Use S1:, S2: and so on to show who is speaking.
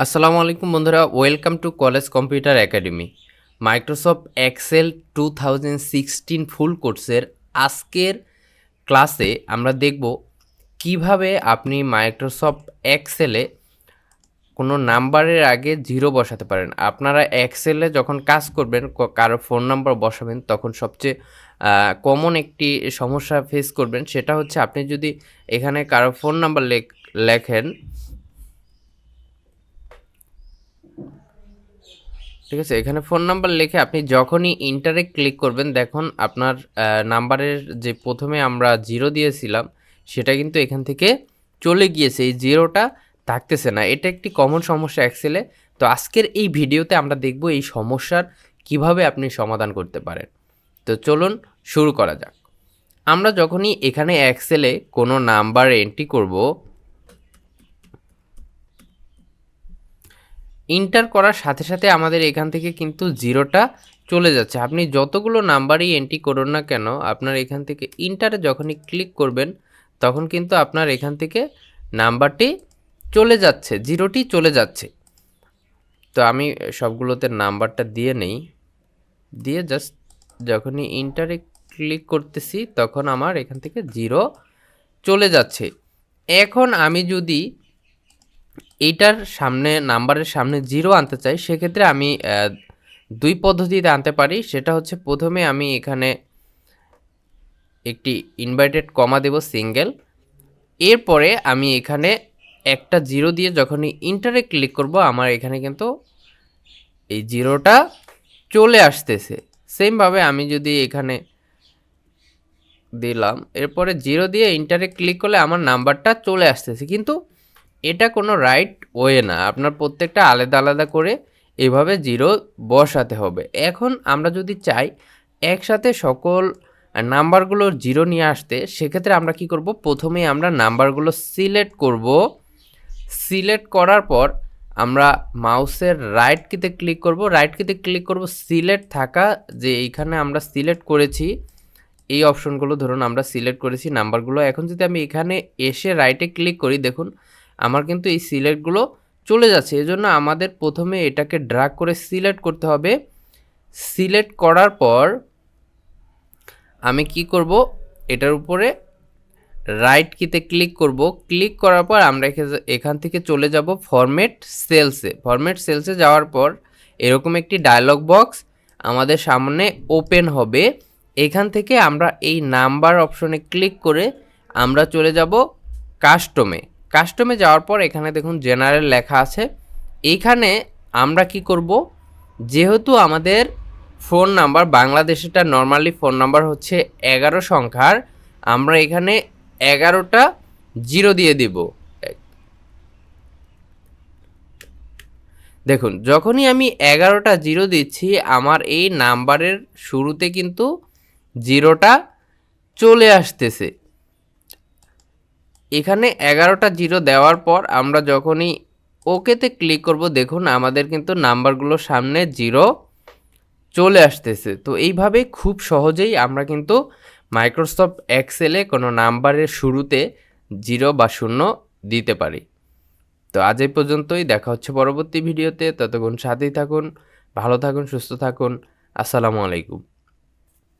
S1: আসসালামু আলাইকুম বন্ধুরা, welcome to college computer academy. Microsoft Excel 2016 full কোর্সের আজকের ক্লাসে আমরা দেখব কিভাবে আপনি মাইক্রোসফট এক্সেলে কোনো নাম্বারের আগে জিরো বসাতে পারেন। আপনারা এক্সেলে যখন কাজ করবেন, কারো ফোন নাম্বার বসাবেন, তখন সবচেয়ে কমন একটি সমস্যা ফেস করবেন। সেটা হচ্ছে আপনি যদি এখানে কারো ফোন নাম্বার লেখেন, ঠিক আছে, এখানে ফোন নাম্বার লিখে আপনি যখনই ইন্টারে ক্লিক করবেন, দেখুন আপনার নাম্বারের যে প্রথমে আমরা জিরো দিয়েছিলাম সেটা কিন্তু এখান থেকে চলে গিয়েছে, এই জিরোটা থাকতেছে না। এটা একটি কমন সমস্যা এক্সেলে। তো আজকের এই ভিডিওতে আমরা দেখব এই সমস্যার কিভাবে আপনি সমাধান করতে পারেন। তো চলুন শুরু করা যাক। আমরা যখনই এখানে এক্সেলে কোনো নাম্বার এন্ট্রি করব, ইন্টার করার সাথে সাথে আমাদের এখান থেকে কিন্তু জিরোটা চলে যাচ্ছে। আপনি যতগুলো নাম্বারই এন্ট্রি করুন না কেন, আপনার এখান থেকে ইন্টারে যখনই ক্লিক করবেন তখন কিন্তু আপনার এখান থেকে নাম্বারটি চলে যাচ্ছে, জিরোটি চলে যাচ্ছে। তো আমি সবগুলোতে নাম্বারটা দিয়ে নেই, দিয়ে জাস্ট যখনই ইন্টারে ক্লিক করতেছি তখন আমার এখান থেকে জিরো চলে যাচ্ছে। এখন আমি যদি এইটার সামনে, নাম্বারের সামনে জিরো আনতে চাই, সেক্ষেত্রে আমি দুই পদ্ধতিতে আনতে পারি। সেটা হচ্ছে, প্রথমে আমি এখানে একটি ইনভার্টেড কমা দেব, সিঙ্গেল। এরপরে আমি এখানে একটা জিরো দিয়ে যখনই ইন্টারে ক্লিক করব, আমার এখানে কিন্তু এই জিরোটা চলে আসতেছে। সেমভাবে আমি যদি এখানে দিলাম, এরপরে জিরো দিয়ে ইন্টারে ক্লিক করলে আমার নাম্বারটা চলে আসতেছে। কিন্তু এটা কোনো রাইট ওয়ে না, আপনার প্রত্যেকটা আলাদা আলাদা করে এভাবে জিরো বসাতে হবে। এখন আমরা যদি চাই একসাথে সকল নাম্বারগুলোর জিরো নিয়ে আসতে, সেক্ষেত্রে আমরা কি করব, প্রথমেই আমরা নাম্বারগুলো সিলেক্ট করব। সিলেক্ট করার পর আমরা মাউসের রাইট কিতে ক্লিক করব, রাইট কিতে ক্লিক করব, সিলেক্ট থাকা যে এইখানে আমরা সিলেক্ট করেছি এই অপশনগুলো, ধরুন আমরা সিলেক্ট করেছি নাম্বারগুলো। এখন যদি আমি এখানে এসে রাইটে ক্লিক করি, দেখুন আমার কিন্তু এই সিলেক্টগুলো চলে যাচ্ছে। এজন্য আমাদের প্রথমে এটাকে ড্র্যাগ করে সিলেক্ট করতে হবে। সিলেক্ট করার পর আমি কি করব, এটার উপরে রাইট কিতে ক্লিক করব। ক্লিক করার পর আমরা এখান থেকে চলে যাব ফরম্যাট সেলসে। ফরম্যাট সেলসে যাওয়ার পর এরকম একটি ডায়লগ বক্স আমাদের সামনে ওপেন হবে। এখান থেকে আমরা এই নাম্বার অপশনে ক্লিক করে আমরা চলে যাব কাস্টমে। কাস্টমে যাওয়ার পর এখানে দেখুন জেনারেল লেখা আছে। এইখানে আমরা কি করব, যেহেতু আমাদের ফোন নাম্বার, বাংলাদেশেরটা নর্মালি ফোন নাম্বার হচ্ছে 11 সংখ্যার, আমরা এখানে 11টা জিরো দিয়ে দিব। দেখুন যখনই আমি 11টা জিরো দিচ্ছি, আমার এই নাম্বারের শুরুতে কিন্তু জিরোটা চলে আসতেছে। এখানে 11টা জিরো দেওয়ার পর আমরা যখনই ওকেতে ক্লিক করব, দেখুন আমাদের কিন্তু নাম্বারগুলোর সামনে জিরো চলে আসতেছে। তো এইভাবে খুব সহজেই আমরা কিন্তু মাইক্রোসফট এক্সেলে কোনো নাম্বারের শুরুতে জিরো বা শূন্য দিতে পারি। তো আজ এই পর্যন্তই, দেখা হচ্ছে পরবর্তী ভিডিওতে। ততক্ষণ সাথেই থাকুন, ভালো থাকুন, সুস্থ থাকুন। আসসালামু আলাইকুম।